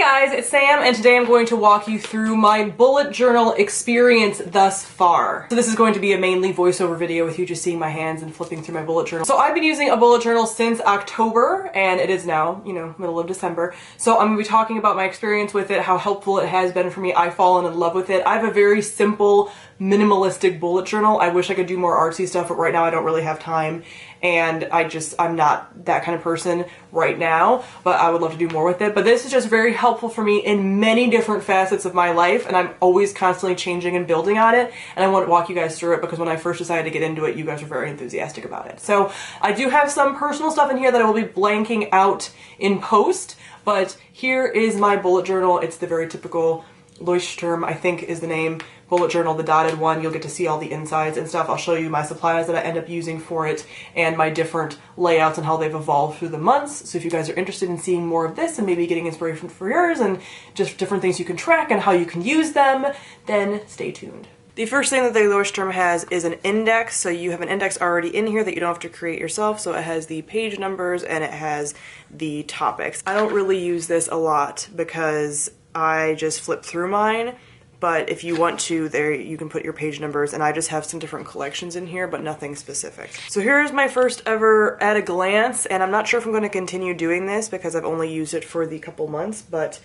guys, it's Sam, and today I'm going to walk you through my bullet journal experience thus far. So this is going to be a mainly voiceover video with you just seeing my hands and flipping through my bullet journal. So I've been using a bullet journal since October, and it is now, you know, middle of December. So I'm going to be talking about my experience with it, how helpful it has been for me. I've fallen in love with it. I have a very simple, minimalistic bullet journal. I wish I could do more artsy stuff, but right now I don't really have time. And I'm not that kind of person right now, but I would love to do more with it. But this is just very helpful for me in many different facets of my life, and I'm always constantly changing and building on it, and I want to walk you guys through it because when I first decided to get into it, you guys were very enthusiastic about it. So I do have some personal stuff in here that I will be blanking out in post, but here is my bullet journal. It's the very typical Leuchtturm, I think is the name, bullet journal, the dotted one. You'll get to see all the insides and stuff. I'll show you my supplies that I end up using for it and my different layouts and how they've evolved through the months. So if you guys are interested in seeing more of this and maybe getting inspiration for yours and just different things you can track and how you can use them, then stay tuned. The first thing that the Leuchtturm has is an index. So you have an index already in here that you don't have to create yourself. So it has the page numbers and it has the topics. I don't really use this a lot because I just flip through mine, but if you want to, there you can put your page numbers, and I just have some different collections in here, but nothing specific. So here's my first ever at a glance, and I'm not sure if I'm going to continue doing this because I've only used it for the couple months, but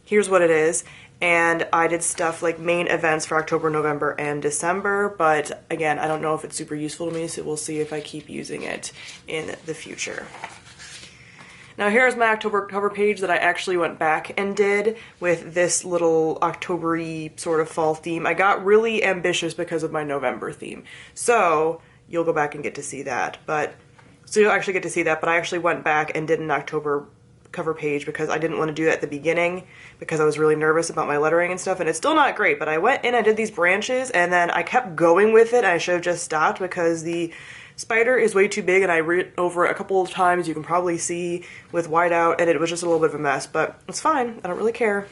here's what it is. And I did stuff like main events for October, November, and December, but again, I don't know if it's super useful to me, so we'll see if I keep using it in the future. Now here's my October cover page that I actually went back and did with this little October-y sort of fall theme. I got really ambitious because of my November theme. So you'll go back and get to see that. So you'll actually get to see that, but I actually went back and did an October cover page because I didn't want to do that at the beginning because I was really nervous about my lettering and stuff, and it's still not great, but I went in, I did these branches, and then I kept going with it. I should have just stopped because the spider is way too big and I read it over a couple of times, you can probably see with whiteout, and it was just a little bit of a mess, but it's fine, I don't really care.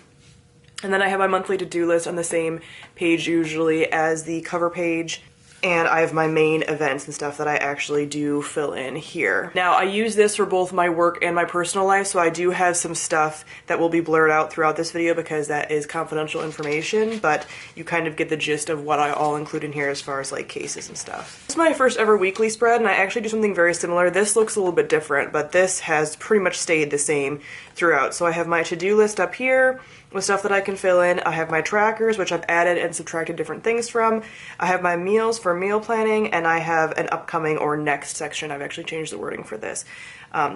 And then I have my monthly to-do list on the same page usually as the cover page, and I have my main events and stuff that I actually do fill in here. Now I use this for both my work and my personal life, so I do have some stuff that will be blurred out throughout this video because that is confidential information, but you kind of get the gist of what I all include in here as far as like cases and stuff. This is my first ever weekly spread, and I actually do something very similar. This looks a little bit different, but this has pretty much stayed the same throughout. So I have my to-do list up here with stuff that I can fill in. I have my trackers, which I've added and subtracted different things from. I have my meals for meal planning, and I have an upcoming or next section. I've actually changed the wording for this,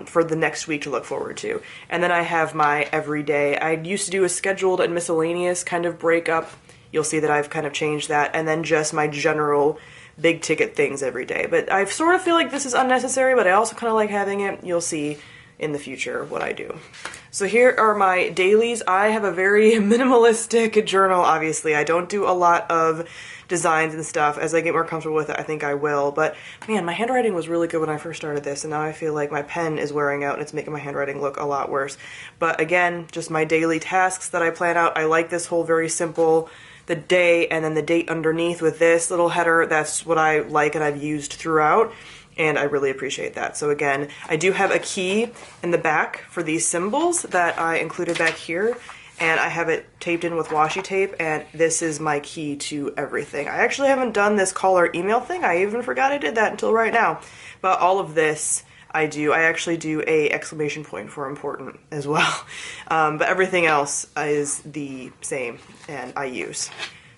for the next week to look forward to. And then I have my everyday. I used to do a scheduled and miscellaneous kind of breakup. You'll see that I've kind of changed that. And then just my general big ticket things every day. But I sort of feel like this is unnecessary, but I also kind of like having it. You'll see in the future what I do. So here are my dailies. I have a very minimalistic journal, obviously. I don't do a lot of designs and stuff. As I get more comfortable with it, I think I will. But man, my handwriting was really good when I first started this, and now I feel like my pen is wearing out and it's making my handwriting look a lot worse. But again, just my daily tasks that I plan out. I like this whole very simple, the day and then the date underneath with this little header. That's what I like and I've used throughout, and I really appreciate that. So again, I do have a key in the back for these symbols that I included back here, and I have it taped in with washi tape, and this is my key to everything. I actually haven't done this call or email thing. I even forgot I did that until right now. But all of this I do. I actually do a exclamation point for important as well. But everything else is the same and I use.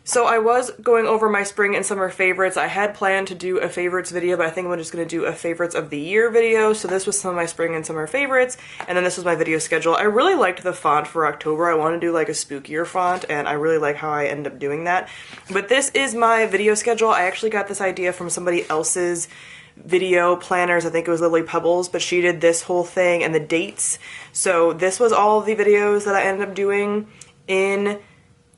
So I was going over my spring and summer favorites. I had planned to do a favorites video, but I think I'm just going to do a favorites of the year video. So this was some of my spring and summer favorites, and then this was my video schedule. I really liked the font for October. I want to do like a spookier font, and I really like how I end up doing that. But this is my video schedule. I actually got this idea from somebody else's video planners. I think it was Lily Pebbles, but she did this whole thing and the dates. So this was all of the videos that I ended up doing in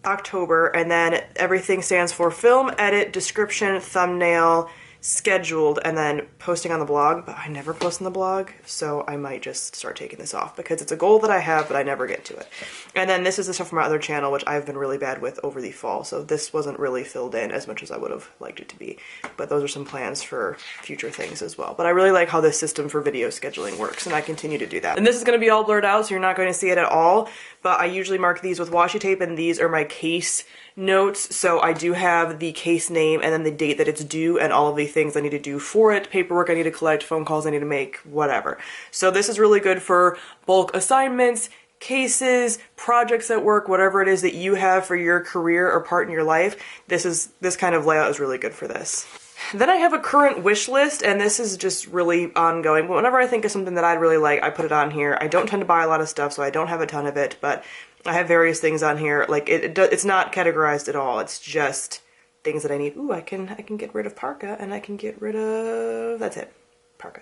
October, and then everything stands for film, edit, description, thumbnail, scheduled and then posting on the blog, but I never post on the blog, so I might just start taking this off because it's a goal that I have, but I never get to it. And then this is the stuff from my other channel, which I've been really bad with over the fall, so this wasn't really filled in as much as I would have liked it to be. But those are some plans for future things as well. But I really like how this system for video scheduling works, and I continue to do that. And this is going to be all blurred out, so you're not going to see it at all, but I usually mark these with washi tape, and these are my case notes. So I do have the case name and then the date that it's due and all of the things I need to do for it, paperwork I need to collect, phone calls I need to make, whatever. So this is really good for bulk assignments, cases, projects at work, whatever it is that you have for your career or part in your life. This kind of layout is really good for this. Then I have a current wish list, and this is just really ongoing. But whenever I think of something that I'd really like, I put it on here. I don't tend to buy a lot of stuff, so I don't have a ton of it, but I have various things on here. Like it's not categorized at all. It's just things that I need. Ooh, I can get rid of parka, and I can get rid of, that's it, parka.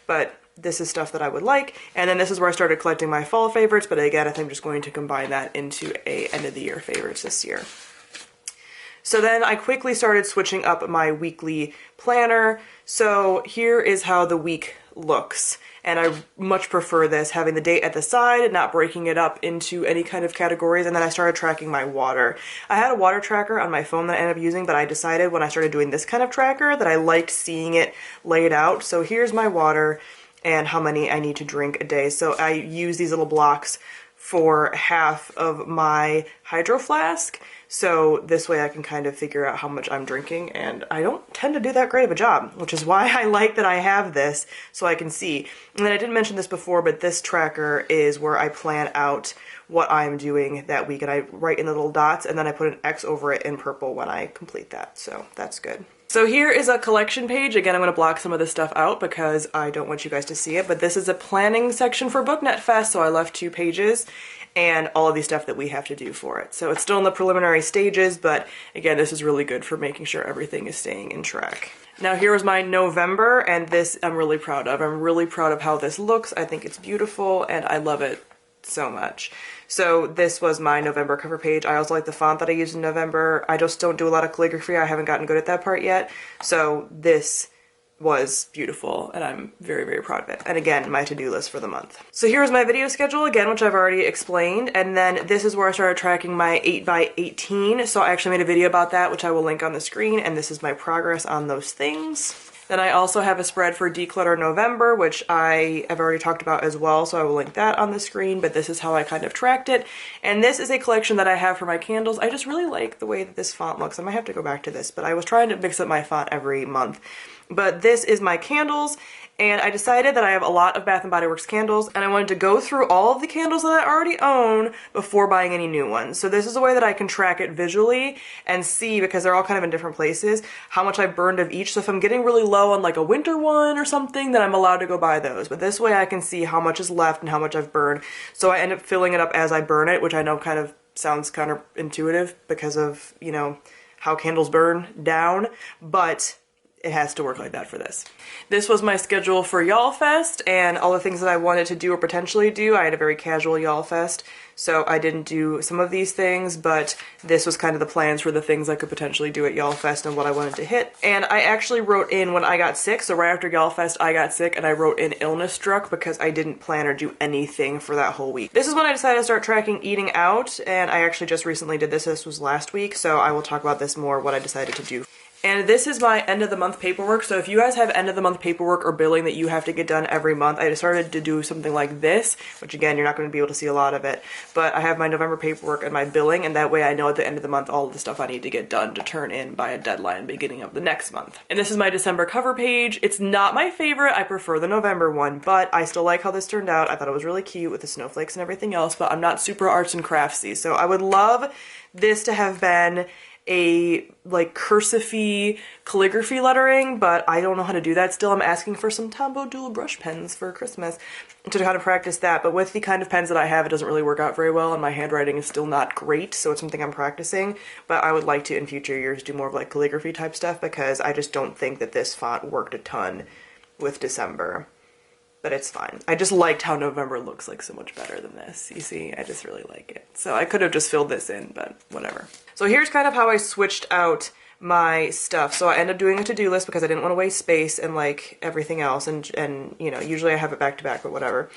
But this is stuff that I would like, and then this is where I started collecting my fall favorites, but again, I think I'm just going to combine that into a end of the year favorites this year. So then I quickly started switching up my weekly planner. So here is how the week looks. And I much prefer this, having the date at the side, not breaking it up into any kind of categories. And then I started tracking my water. I had a water tracker on my phone that I ended up using, but I decided when I started doing this kind of tracker that I liked seeing it laid out. So here's my water and how many I need to drink a day. So I use these little blocks for half of my hydro flask. So this way I can kind of figure out how much I'm drinking, and I don't tend to do that great of a job, which is why I like that I have this so I can see. And then I didn't mention this before, but this tracker is where I plan out what I'm doing that week, and I write in the little dots, and then I put an X over it in purple when I complete that, so that's good. So here is a collection page. Again, I'm going to block some of this stuff out because I don't want you guys to see it, but this is a planning section for BookNet Fest, so I left 2 pages and all of the stuff that we have to do for it. So it's still in the preliminary stages, but again, this is really good for making sure everything is staying in track. Now here is my November, and this I'm really proud of. I'm really proud of how this looks. I think it's beautiful, and I love it so much. So this was my November cover page. I also like the font that I used in November. I just don't do a lot of calligraphy. I haven't gotten good at that part yet. So this was beautiful, and I'm very, very proud of it. And again, my to-do list for the month. So here's my video schedule again, which I've already explained. And then this is where I started tracking my 8x18. So I actually made a video about that, which I will link on the screen. And this is my progress on those things. Then I also have a spread for Declutter November, which I have already talked about as well, so I will link that on the screen, but this is how I kind of tracked it. And this is a collection that I have for my candles. I just really like the way that this font looks. I might have to go back to this, but I was trying to mix up my font every month. But this is my candles, and I decided that I have a lot of Bath & Body Works candles, and I wanted to go through all of the candles that I already own before buying any new ones. So this is a way that I can track it visually and see, because they're all kind of in different places, how much I've burned of each. So if I'm getting really low on like a winter one or something, then I'm allowed to go buy those. But this way I can see how much is left and how much I've burned. So I end up filling it up as I burn it, which I know kind of sounds counterintuitive because of, you know, how candles burn down, but it has to work like that for this. This was my schedule for Y'all Fest and all the things that I wanted to do or potentially do. I had a very casual Y'all Fest, so I didn't do some of these things, but this was kind of the plans for the things I could potentially do at Y'all Fest and what I wanted to hit. And I actually wrote in when I got sick, so right after Y'all Fest I got sick, and I wrote in illness struck because I didn't plan or do anything for that whole week. This is when I decided to start tracking eating out, and I actually just recently did this. This was last week, so I will talk about this more, what I decided to do. And this is my end of the month paperwork. So if you guys have end of the month paperwork or billing that you have to get done every month, I decided to do something like this, which again, you're not going to be able to see a lot of it, but I have my November paperwork and my billing, and that way I know at the end of the month all of the stuff I need to get done to turn in by a deadline beginning of the next month. And this is my December cover page. It's not my favorite. I prefer the November one, but I still like how this turned out. I thought it was really cute with the snowflakes and everything else, but I'm not super arts and craftsy. So I would love this to have been a like cursive-y calligraphy lettering, but I don't know how to do that still. I'm asking for some Tombow dual brush pens for Christmas to kind of practice that, but with the kind of pens that I have, it doesn't really work out very well, and my handwriting is still not great, so it's something I'm practicing. But I would like to in future years do more of like calligraphy type stuff, because I just don't think that this font worked a ton with December. But it's fine. I just liked how November looks like so much better than this. You see, I just really like it. So I could have just filled this in, but whatever. So here's kind of how I switched out my stuff. So I ended up doing a to-do list because I didn't want to waste space and like everything else, and you know, usually I have it back to back, but whatever.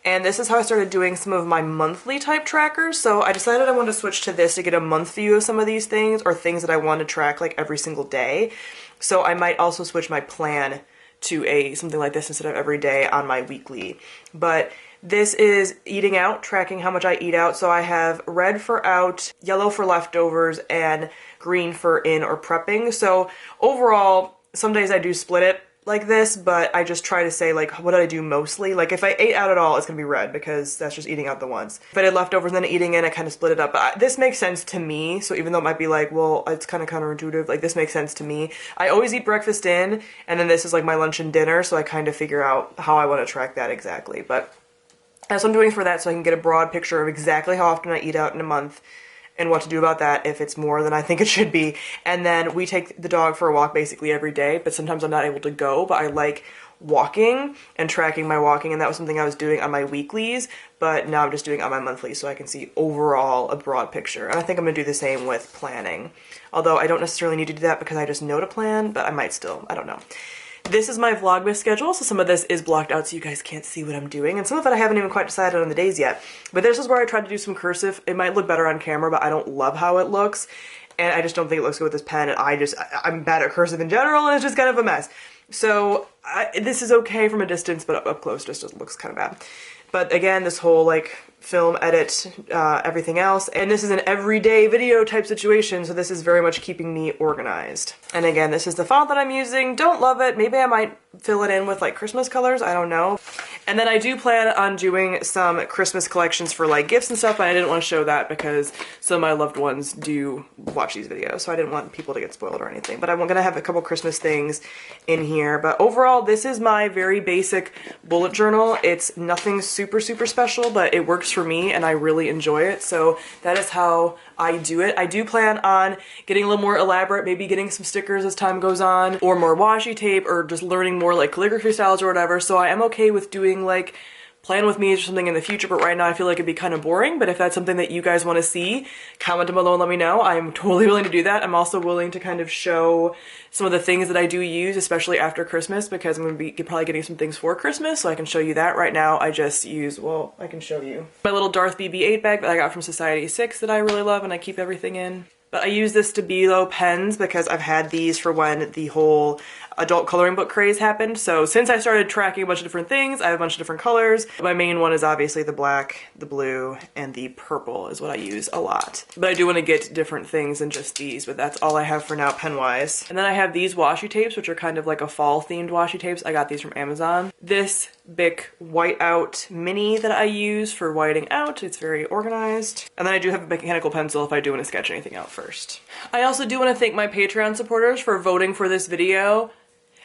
And this is how I started doing some of my monthly type trackers. So I decided I wanted to switch to this to get a month view of some of these things, or things that I want to track like every single day. So I might also switch my plan to something like this instead of every day on my weekly. But this is eating out, tracking how much I eat out. So I have red for out, yellow for leftovers, and green for in or prepping. So overall, some days I do split it like this, but I just try to say like, what did I do mostly? Like if I ate out at all, it's gonna be red because that's just eating out the once. If I did leftovers and then eating in, I kind of split it up. But this makes sense to me. So even though it might be like, well, it's kind of counterintuitive, like this makes sense to me. I always eat breakfast in, and then this is like my lunch and dinner. So I kind of figure out how I want to track that exactly. But that's what I'm doing for that, so I can get a broad picture of exactly how often I eat out in a month and what to do about that if it's more than I think it should be. And then we take the dog for a walk basically every day, but sometimes I'm not able to go, but I like walking and tracking my walking, and that was something I was doing on my weeklies, but now I'm just doing it on my monthlies so I can see overall a broad picture. And I think I'm gonna do the same with planning, although I don't necessarily need to do that because I just know to plan, but I might still, I don't know. This is my Vlogmas schedule, so some of this is blocked out so you guys can't see what I'm doing, and some of it I haven't even quite decided on the days yet. But this is where I tried to do some cursive. It might look better on camera, but I don't love how it looks, and I just don't think it looks good with this pen, and I'm bad at cursive in general, and it's just kind of a mess. So this is okay from a distance, but up close just looks kind of bad. But again, this whole like film, edit, everything else. And this is an everyday video type situation, so this is very much keeping me organized. And again, this is the font that I'm using. Don't love it. Maybe I might fill it in with like Christmas colors. I don't know. And then I do plan on doing some Christmas collections for like gifts and stuff, but I didn't want to show that because some of my loved ones do watch these videos, so I didn't want people to get spoiled or anything. But I'm gonna have a couple Christmas things in here. But overall, this is my very basic bullet journal. It's nothing super special, but it works for me and I really enjoy it. So that is how I do it. I do plan on getting a little more elaborate, maybe getting some stickers as time goes on, or more washi tape, or just learning more like calligraphy styles or whatever. So I am okay with doing like plan with me or something in the future, but right now I feel like it'd be kind of boring. But if that's something that you guys want to see, comment down below and let me know. I'm totally willing to do that. I'm also willing to kind of show some of the things that I do use, especially after Christmas, because I'm going to be probably getting some things for Christmas, so I can show you that. Right now I just use, well, I can show you my little Darth BB-8 bag that I got from Society 6 that I really love and I keep everything in. But I use this Stabilo pens because I've had these for when the whole adult coloring book craze happened. So since I started tracking a bunch of different things, I have a bunch of different colors. My main one is obviously the black, the blue, and the purple is what I use a lot. But I do want to get different things than just these, but that's all I have for now pen-wise. And then I have these washi tapes, which are kind of like a fall-themed washi tapes. I got these from Amazon. This Bic whiteout mini that I use for whiting out. It's very organized. And then I do have a mechanical pencil if I do want to sketch anything out first. I also do want to thank my Patreon supporters for voting for this video.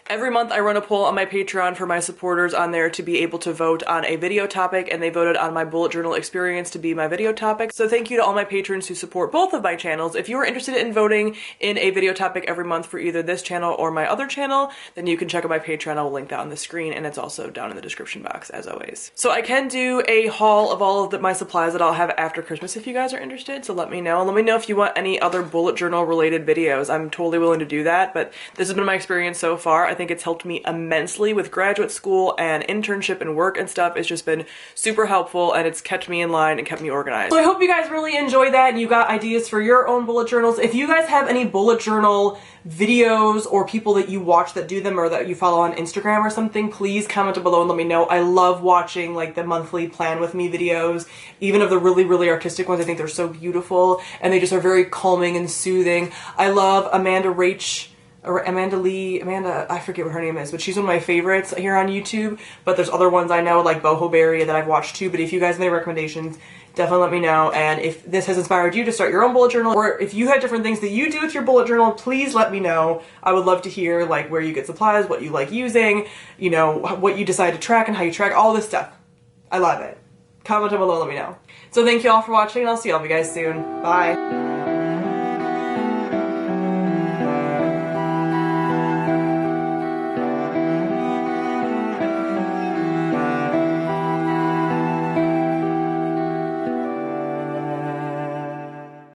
Every month I run a poll on my Patreon for my supporters on there to be able to vote on a video topic, and they voted on my bullet journal experience to be my video topic. So thank you to all my patrons who support both of my channels. If you are interested in voting in a video topic every month for either this channel or my other channel, then you can check out my Patreon. I'll link that on the screen, and it's also down in the description box as always. So I can do a haul of all of my supplies that I'll have after Christmas if you guys are interested, so let me know. And let me know if you want any other bullet journal related videos. I'm totally willing to do that, but this has been my experience so far. I think it's helped me immensely with graduate school and internship and work and stuff. It's just been super helpful, and it's kept me in line and kept me organized. So I hope you guys really enjoyed that and you got ideas for your own bullet journals. If you guys have any bullet journal videos or people that you watch that do them or that you follow on Instagram or something, please comment below and let me know. I love watching like the monthly plan with me videos, even of the really artistic ones. I think they're so beautiful and they just are very calming and soothing. I love Amanda Amanda, I forget what her name is, but she's one of my favorites here on YouTube. But there's other ones I know, like Boho Berry, that I've watched too. But if you guys have any recommendations, definitely let me know. And if this has inspired you to start your own bullet journal, or if you have different things that you do with your bullet journal, please let me know. I would love to hear like where you get supplies, what you like using, you know, what you decide to track and how you track, all this stuff. I love it. Comment down below, let me know. So thank you all for watching, and I'll see all of you guys soon. Bye.